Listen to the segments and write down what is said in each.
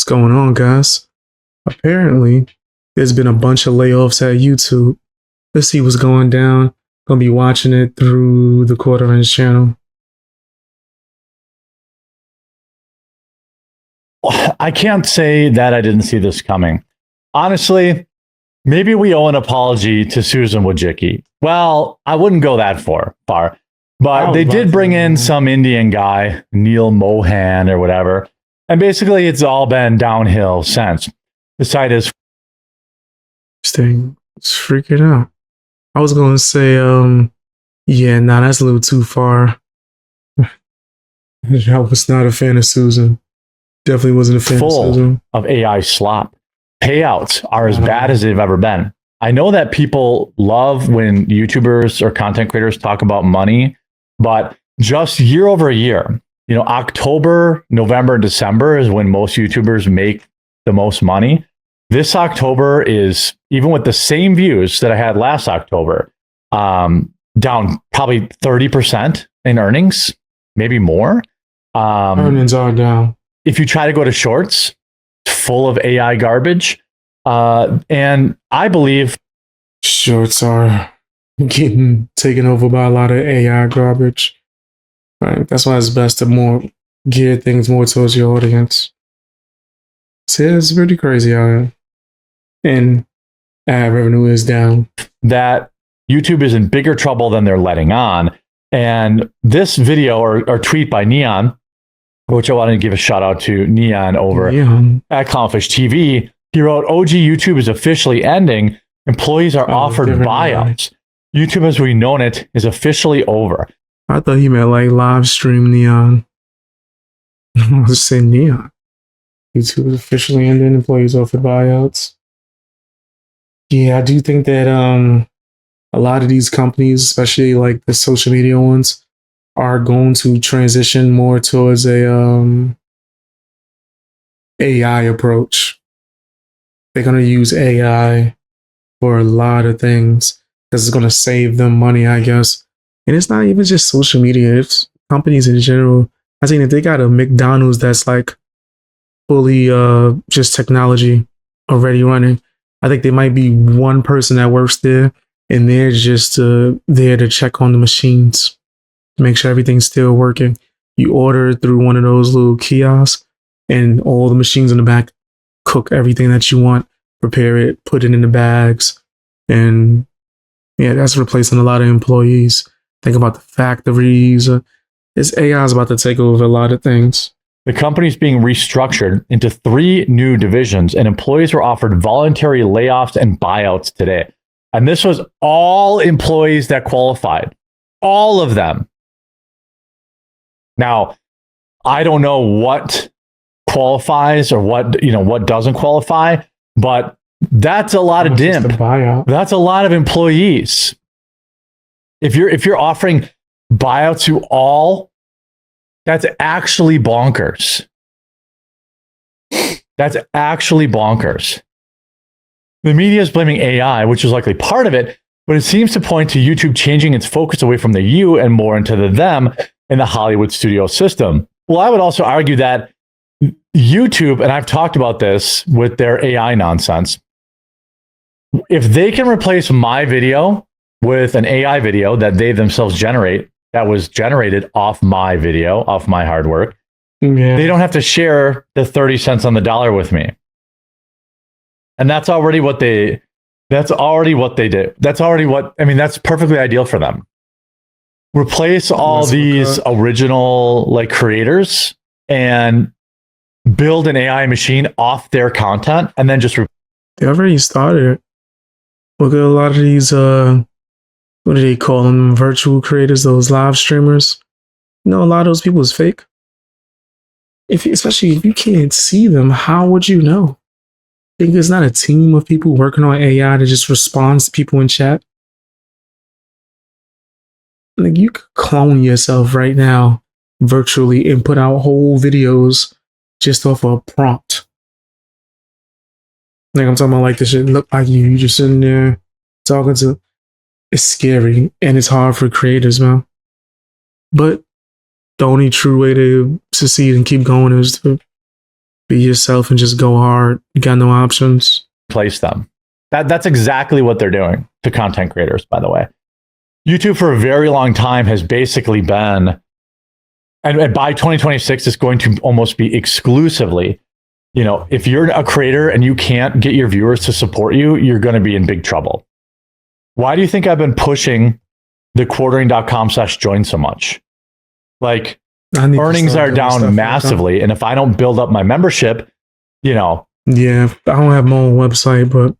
What's going on, guys? Apparently, there's been a bunch of layoffs at YouTube. Let's see what's going down. Gonna be watching it through the Quarter Inch channel. I can't say that I didn't see this coming. Honestly, maybe we owe an apology to Susan Wojcicki. Well, I wouldn't go that far, but they did bring in some Indian guy, Neil Mohan or whatever. And basically, it's all been downhill since. The site is Interesting. It's freaking out. I was gonna say, yeah, nah, that's a little too far. I was not a fan of Susan. Definitely wasn't a fan of Susan. Of AI slop. Payouts are as bad as they've ever been. I know that people love when YouTubers or content creators talk about money, but just year over year, October, November, December is when most YouTubers make the most money. This October is, even with the same views that I had last October, down probably 30% in earnings, maybe more. Earnings are down. If you try to go to shorts, full of AI garbage. And I believe shorts are getting taken over by a lot of AI garbage. Right. That's why it's best to gear things more towards your audience. So it's pretty crazy out here. And ad revenue is down. That YouTube is in bigger trouble than they're letting on. And this video or tweet by Neon, which I wanted to give a shout out to Neon over at Clownfish TV. He wrote, OG YouTube is officially ending. Employees are offered buyouts. YouTube as we've known it is officially over. I thought he meant like live stream Neon. I was saying Neon. YouTube is officially ending. Employees offered buyouts. Yeah, I do think that a lot of these companies, especially like the social media ones, are going to transition more towards a AI approach. They're going to use AI for a lot of things because it's going to save them money, I guess. And it's not even just social media, it's companies in general. I think if they got a McDonald's that's like fully just technology already running, I think there might be one person that works there and they're just there to check on the machines, make sure everything's still working. You order through one of those little kiosks and all the machines in the back cook everything that you want, prepare it, put it in the bags. And yeah, that's replacing a lot of employees. Think about the factories. This AI is about to take over a lot of things. The company's being restructured into 3 new divisions, and employees were offered voluntary layoffs and buyouts today. And this was all employees that qualified. All of them. Now, I don't know what qualifies or what doesn't qualify, but that's a lot of DIMP. That's a lot of employees. If you're offering buyouts to all, that's actually bonkers. That's actually bonkers. The media is blaming AI, which is likely part of it, but it seems to point to YouTube changing its focus away from the you and more into the them in the Hollywood studio system. Well, I would also argue that YouTube, and I've talked about this with their AI nonsense, if they can replace my video with an AI video that they themselves generate, that was generated off my video, off my hard work, they don't have to share the 30 cents on the dollar with me. And that's already what they did. That's perfectly ideal for them. Replace all these original creators and build an AI machine off their content and then just they already started. Look at a lot of these what do they call them? Virtual creators, those live streamers. A lot of those people is fake. Especially if you can't see them, how would you know? I think there's not a team of people working on AI that just responds to people in chat. You could clone yourself right now virtually and put out whole videos just off a prompt. I'm talking about this shit look like you just sitting there talking to. It's scary and it's hard for creators, man. But the only true way to succeed and keep going is to be yourself and just go hard. You got no options. Place them. That's exactly what they're doing to content creators, by the way. YouTube for a very long time has basically been, and by 2026, it's going to almost be exclusively, if you're a creator and you can't get your viewers to support you, you're going to be in big trouble. Why do you think I've been pushing the quartering.com/join so much? Like, earnings are down massively. And if I don't build up my membership, Yeah, I don't have my own website, but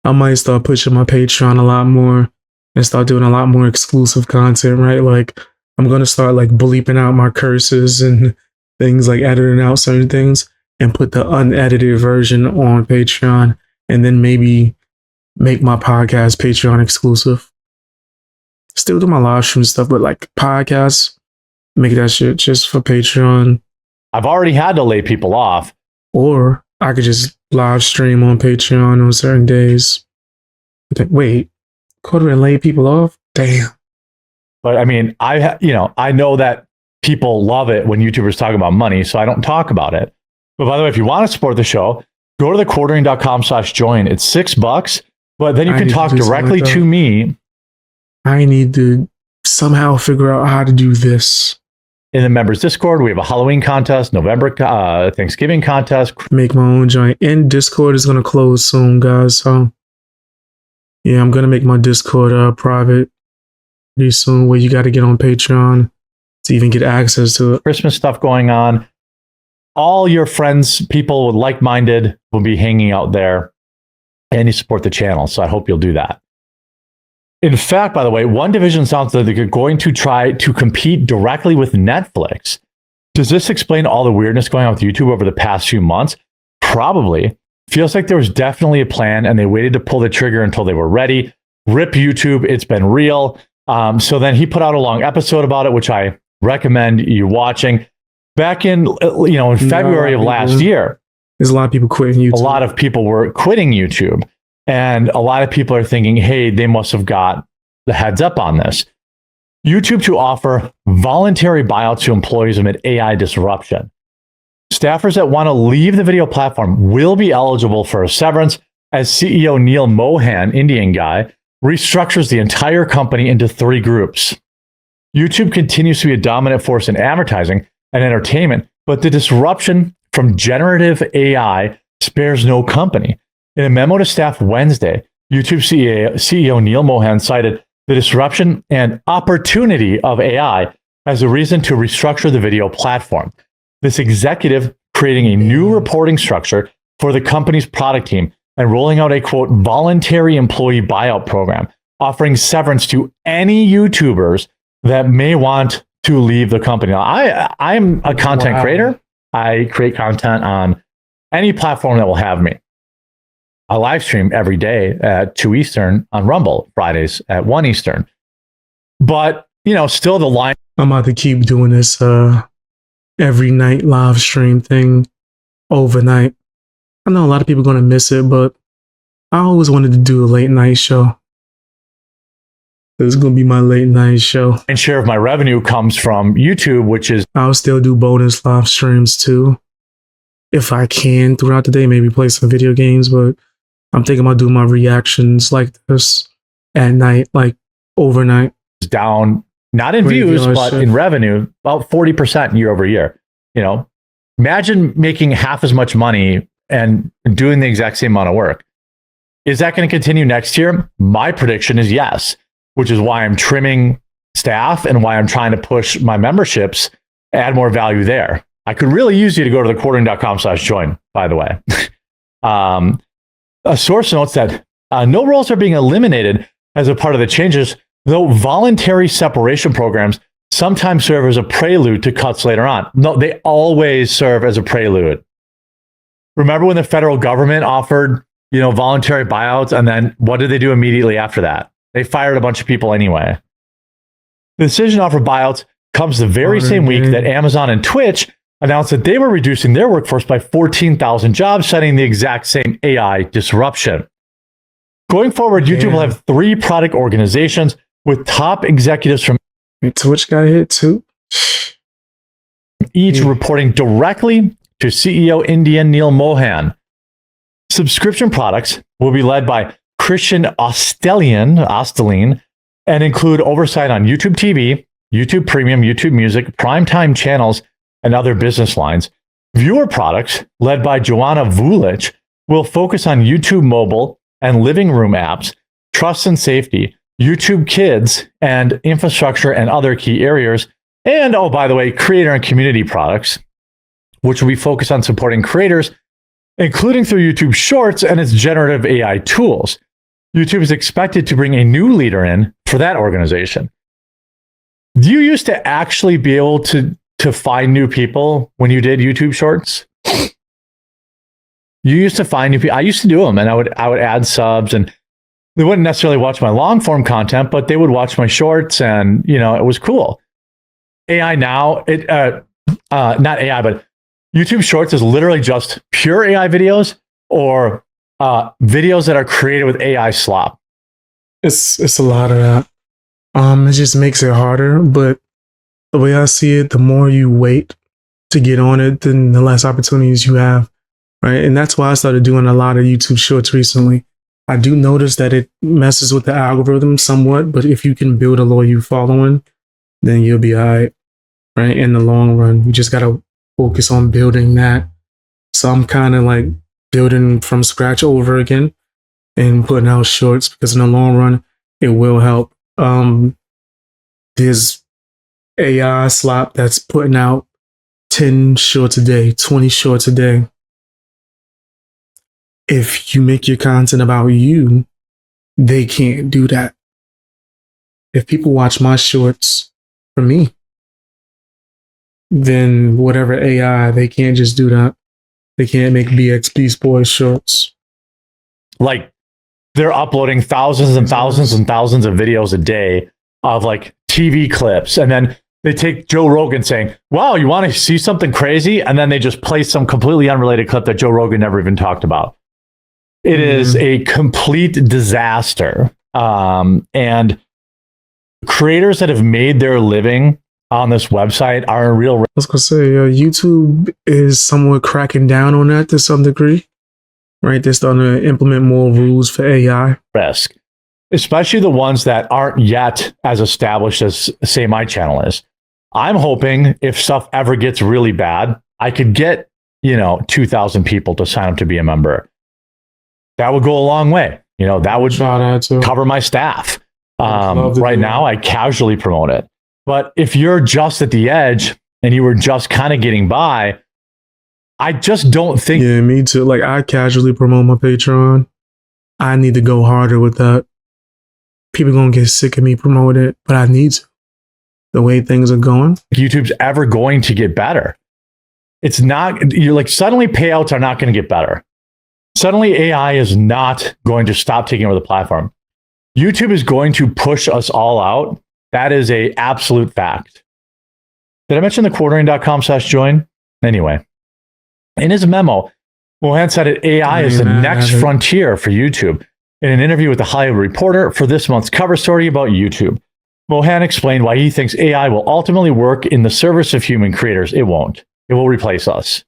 I might start pushing my Patreon a lot more and start doing a lot more exclusive content, right? Like, I'm going to start like bleeping out my curses and things, like editing out certain things and put the unedited version on Patreon, and then maybe make my podcast Patreon exclusive. Still do my live stream stuff, but like podcasts, make that shit just for Patreon. I've already had to lay people off. Or I could just live stream on Patreon on certain days. Wait, quarter and lay people off? Damn. But I mean, I know that people love it when YouTubers talk about money, so I don't talk about it. But by the way, if you want to support the show, go to the quartering.com/join. It's $6, but then you can talk directly to me. I need to somehow figure out how to do this. In the members Discord, we have a Halloween contest, November Thanksgiving contest. Make my own joint. And Discord is going to close soon, guys. So yeah, I'm going to make my Discord private pretty soon, where you got to get on Patreon to even get access to it. Christmas stuff going on. All your friends, people with like-minded, will be hanging out there, and you support the channel. So I hope you'll do that. In fact, by the way, one division sounds like they're going to try to compete directly with Netflix. Does this explain all the weirdness going on with YouTube over the past few months? Probably. Feels like there was definitely a plan, and they waited to pull the trigger until they were ready. Rip YouTube, it's been real. So then he put out a long episode about it, which I recommend you watching. Back in February of last year, there's a lot of people quitting YouTube. A lot of people were quitting YouTube, and a lot of people are thinking, hey, they must have got the heads up on this. YouTube to offer voluntary buyouts to employees amid AI disruption. Staffers that want to leave the video platform will be eligible for a severance, as CEO Neil Mohan, Indian guy, restructures the entire company into 3 groups. YouTube continues to be a dominant force in advertising and entertainment, but the disruption from generative AI spares no company. In a memo to staff Wednesday, YouTube CEO Neil Mohan cited the disruption and opportunity of AI as a reason to restructure the video platform. This executive creating a new reporting structure for the company's product team and rolling out a, quote, voluntary employee buyout program, offering severance to any YouTubers that may want to leave the company. Now, I'm a content creator. I create content on any platform that will have me. I live stream every day at 2 Eastern on Rumble, Fridays at 1 Eastern. But, still the line. I'm about to keep doing this every night live stream thing overnight. I know a lot of people are going to miss it, but I always wanted to do a late night show. This is going to be my late night show. And share of my revenue comes from YouTube, which is... I'll still do bonus live streams too, if I can, throughout the day. Maybe play some video games, but I'm thinking about doing my reactions like this at night, like overnight. Down, not in views, but in revenue, about 40% year over year. Imagine making half as much money and doing the exact same amount of work. Is that going to continue next year? My prediction is yes, which is why I'm trimming staff and why I'm trying to push my memberships, add more value there. I could really use you to go to the quartering.com/join, by the way. A source notes that no roles are being eliminated as a part of the changes, though voluntary separation programs sometimes serve as a prelude to cuts later on. No, they always serve as a prelude. Remember when the federal government offered, voluntary buyouts, and then what did they do immediately after that? They fired a bunch of people anyway. The decision to offer buyouts comes the very same week that Amazon and Twitch announced that they were reducing their workforce by 14,000 jobs, citing the exact same AI disruption. Going forward, YouTube will have 3 product organizations with top executives from Twitch got hit too. Each reporting directly to CEO Indian Neil Mohan. Subscription products will be led by Christian Osteline and include oversight on YouTube TV, YouTube Premium, YouTube Music, primetime channels, and other business lines. Viewer products, led by Joanna Vulich, will focus on YouTube mobile and living room apps, trust and safety, YouTube Kids, and infrastructure and other key areas. And, oh, by the way, creator and community products, which will be focused on supporting creators, including through YouTube Shorts and its generative AI tools. YouTube is expected to bring a new leader in for that organization. You used to actually be able to find new people when you did YouTube Shorts? You used to find new people. I used to do them, and I would add subs, and they wouldn't necessarily watch my long form content, but they would watch my shorts, and it was cool. AI now, not AI, but YouTube Shorts is literally just pure AI videos or videos that are created with AI slop. It's a lot of that. It just makes it harder, but the way I see it, the more you wait to get on it, then the less opportunities you have, right? And that's why I started doing a lot of YouTube Shorts recently. I do notice that it messes with the algorithm somewhat, but if you can build a loyal following, then you'll be all right, right? In the long run, you just got to focus on building that. So I'm kind of like building from scratch over again and putting out shorts because in the long run, it will help. There's AI slop that's putting out 10 shorts a day, 20 shorts a day. If you make your content about you, they can't do that. If people watch my shorts for me, then whatever AI, they can't just do that. They can't make BXB Boys shorts. Like, they're uploading thousands and thousands and thousands of videos a day of like TV clips. And then they take Joe Rogan saying, wow, you want to see something crazy? And then they just play some completely unrelated clip that Joe Rogan never even talked about. It is a complete disaster. And creators that have made their living on this website are in real. I was going to say, YouTube is somewhat cracking down on that to some degree, right? They're starting to implement more rules for AI. Risk, especially the ones that aren't yet as established as, say, my channel is. I'm hoping if stuff ever gets really bad, I could get, 2,000 people to sign up to be a member. That would go a long way. That would cover my staff. Right now, I casually promote it. But if you're just at the edge and you were just kind of getting by, I just don't think. Yeah, me too. Like, I casually promote my Patreon. I need to go harder with that. People going to get sick of me promoting it, but I need to. The way things are going. YouTube's ever going to get better. It's not, suddenly payouts are not going to get better. Suddenly AI is not going to stop taking over the platform. YouTube is going to push us all out. That is a absolute fact. Did I mention the quartering.com/join? Anyway, in his memo, Mohan said that AI is the next frontier for YouTube. In an interview with the Hollywood Reporter for this month's cover story about YouTube, Mohan explained why he thinks AI will ultimately work in the service of human creators. It won't. It will replace us.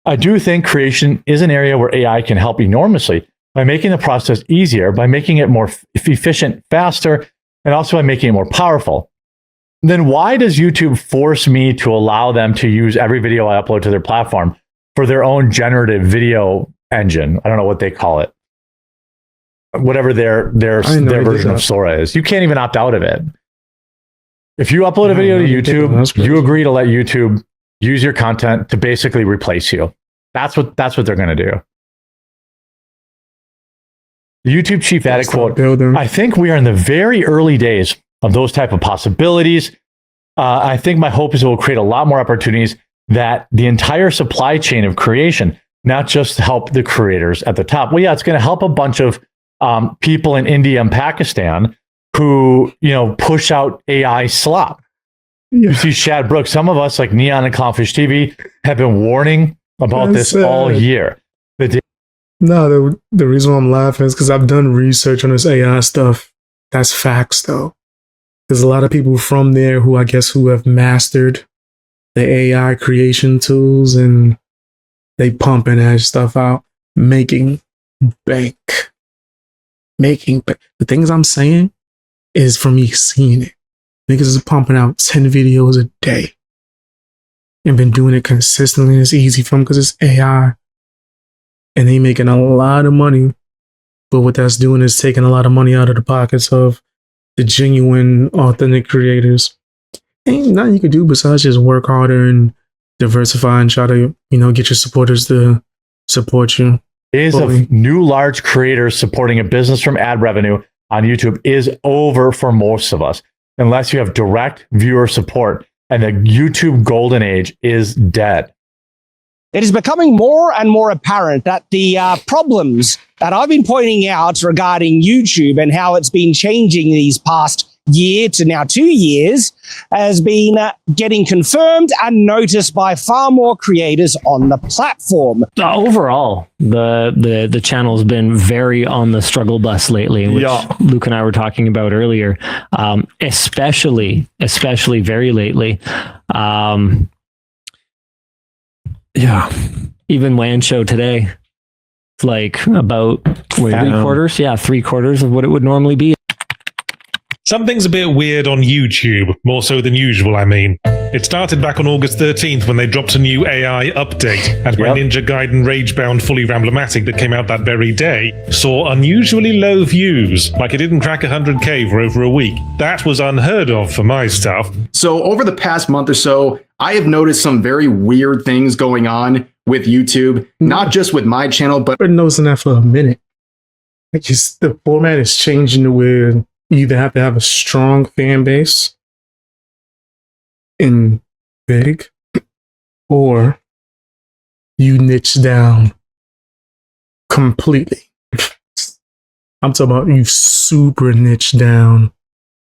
I do think creation is an area where AI can help enormously by making the process easier, by making it more efficient, faster, and also by making it more powerful. Then why does YouTube force me to allow them to use every video I upload to their platform for their own generative video engine? I don't know what they call it. Whatever their version of Sora is. You can't even opt out of it. If you upload a video to YouTube, you agree to let YouTube use your content to basically replace you. That's what they're going to do. The YouTube chief added, quote, I think we are in the very early days of those type of possibilities. I think my hope is it will create a lot more opportunities that the entire supply chain of creation, not just help the creators at the top. Well, yeah, it's going to help a bunch of people in India and Pakistan who, push out AI slop. Yeah. You see Shad Brooks, some of us like Neon and Clownfish TV have been warning about this all year. No, the reason why I'm laughing is because I've done research on this AI stuff. That's facts, though. There's a lot of people from there who have mastered the AI creation tools, and They pumping that stuff out, making bank. Making bank. The things I'm saying is from me seeing it. Niggas is pumping out 10 videos a day and been doing it consistently. It's easy for them because it's AI. And they making a lot of money. But what that's doing is taking a lot of money out of the pockets of the genuine, authentic creators. Ain't nothing you can do besides just work harder and diversify and try to, get your supporters to support you. Days of new large creators supporting a business from ad revenue on YouTube is over for most of us, unless you have direct viewer support, and the YouTube golden age is dead. It is becoming more and more apparent that the problems that I've been pointing out regarding YouTube and how it's been changing these past year to now 2 years has been getting confirmed and noticed by far more creators on the platform. Overall, the channel's been very on the struggle bus lately, which Luke and I were talking about earlier, especially very lately. Even Land Show today, it's like about three quarters of what it would normally be. Something's a bit weird on YouTube, more so than usual, I mean. It started back on August 13th when they dropped a new AI update, and my Ninja Gaiden Ragebound Fully Ramblematic that came out that very day saw unusually low views, like it didn't crack 100k for over a week. That was unheard of for my stuff. So over the past month or so, I have noticed some very weird things going on with YouTube, not just with my channel, but... I've been noticing that for a minute. The format is changing to where you either have to have a strong fan base and big, or you niche down completely. I'm talking about you super niche down.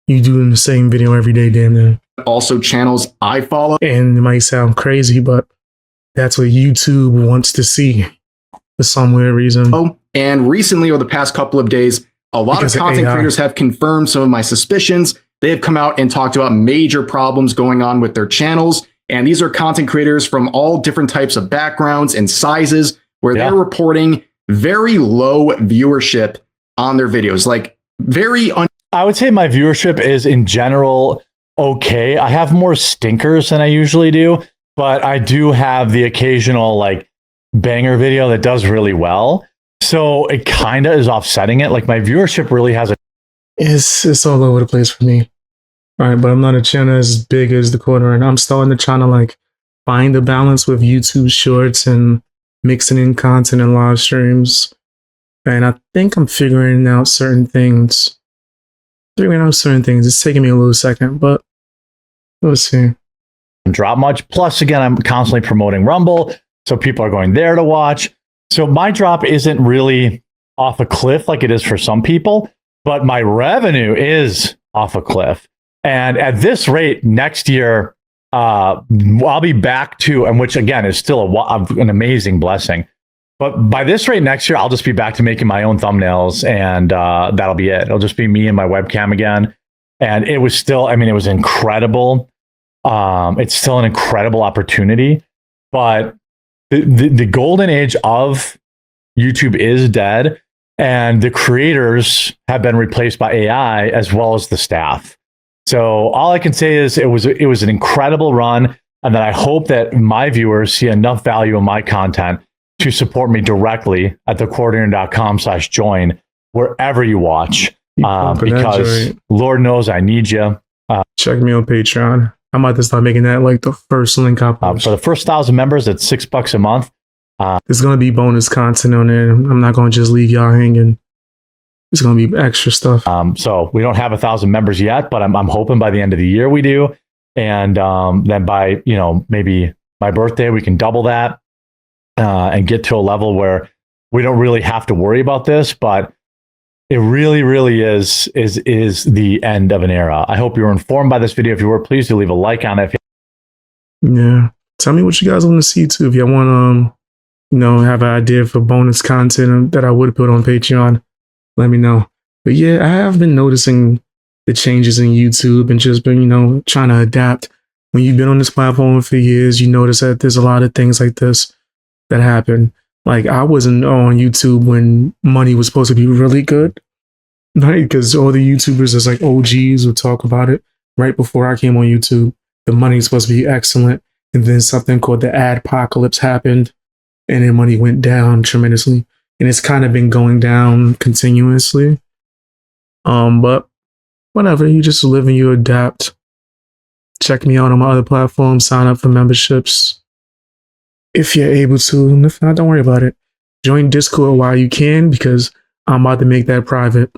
You doing the same video every day, damn near. Also channels I follow. And it might sound crazy, but that's what YouTube wants to see for some weird reason. Oh, and recently, over the past couple of days, a lot of content creators have confirmed some of my suspicions. They have come out and talked about major problems going on with their channels. And these are content creators from all different types of backgrounds and sizes, where they're reporting very low viewership on their videos. Like I would say my viewership is in general okay. I have more stinkers than I usually do, but I do have the occasional like banger video that does really well. So it kind of is offsetting it. Like my viewership really has it's all over the place for me. All right, but I'm not a channel as big as the corner, and I'm starting to try to like find a balance with YouTube shorts and mixing in content and live streams. And I think I'm figuring out certain things. It's taking me a little second, but let's see. Drop much. Plus, again, I'm constantly promoting Rumble, so people are going there to watch. So my drop isn't really off a cliff like it is for some people, but my revenue is off a cliff. And at this rate, next year, I'll be back to, and which again is still an amazing blessing. But by this rate next year, I'll just be back to making my own thumbnails, and that'll be it. It'll just be me and my webcam again. And it was still, it was incredible. It's still an incredible opportunity, but the golden age of YouTube is dead, and the creators have been replaced by AI as well as the staff. So all I can say is it was an incredible run, and that I hope that my viewers see enough value in my content to support me directly at thecoordinator.com/join wherever you watch, because Lord knows I need you. Check me on Patreon. I'm about to start making that like the first link up. For the first 1,000 members, it's $6 a month. There's going to be bonus content on there. I'm not going to just leave y'all hanging. There's going to be extra stuff. So we don't have 1,000 members yet, but I'm hoping by the end of the year we do. And then by, maybe my birthday, we can double that and get to a level where we don't really have to worry about this. But it really, really is the end of an era. I hope you were informed by this video. If you were, please do leave a like on it. Yeah. Tell me what you guys want to see too. If you want to, have an idea for bonus content that I would put on Patreon, let me know. But yeah, I have been noticing the changes in YouTube and just been, trying to adapt. When you've been on this platform for years, you notice that there's a lot of things like this that happened. Like, I wasn't on YouTube when money was supposed to be really good, right? Because all the YouTubers as like OGs would talk about it right before I came on YouTube. The money's supposed to be excellent, and then something called the adpocalypse happened, and then money went down tremendously, and it's kind of been going down continuously. But whatever, you just live and you adapt. Check me out on my other platforms. Sign up for memberships if you're able to, and if not, don't worry about it. Join Discord while you can, because I'm about to make that private.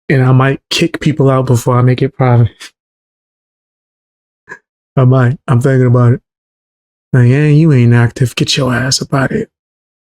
And I might kick people out before I make it private. I might. I'm thinking about it. Like, yeah, you ain't active. Get your ass about it.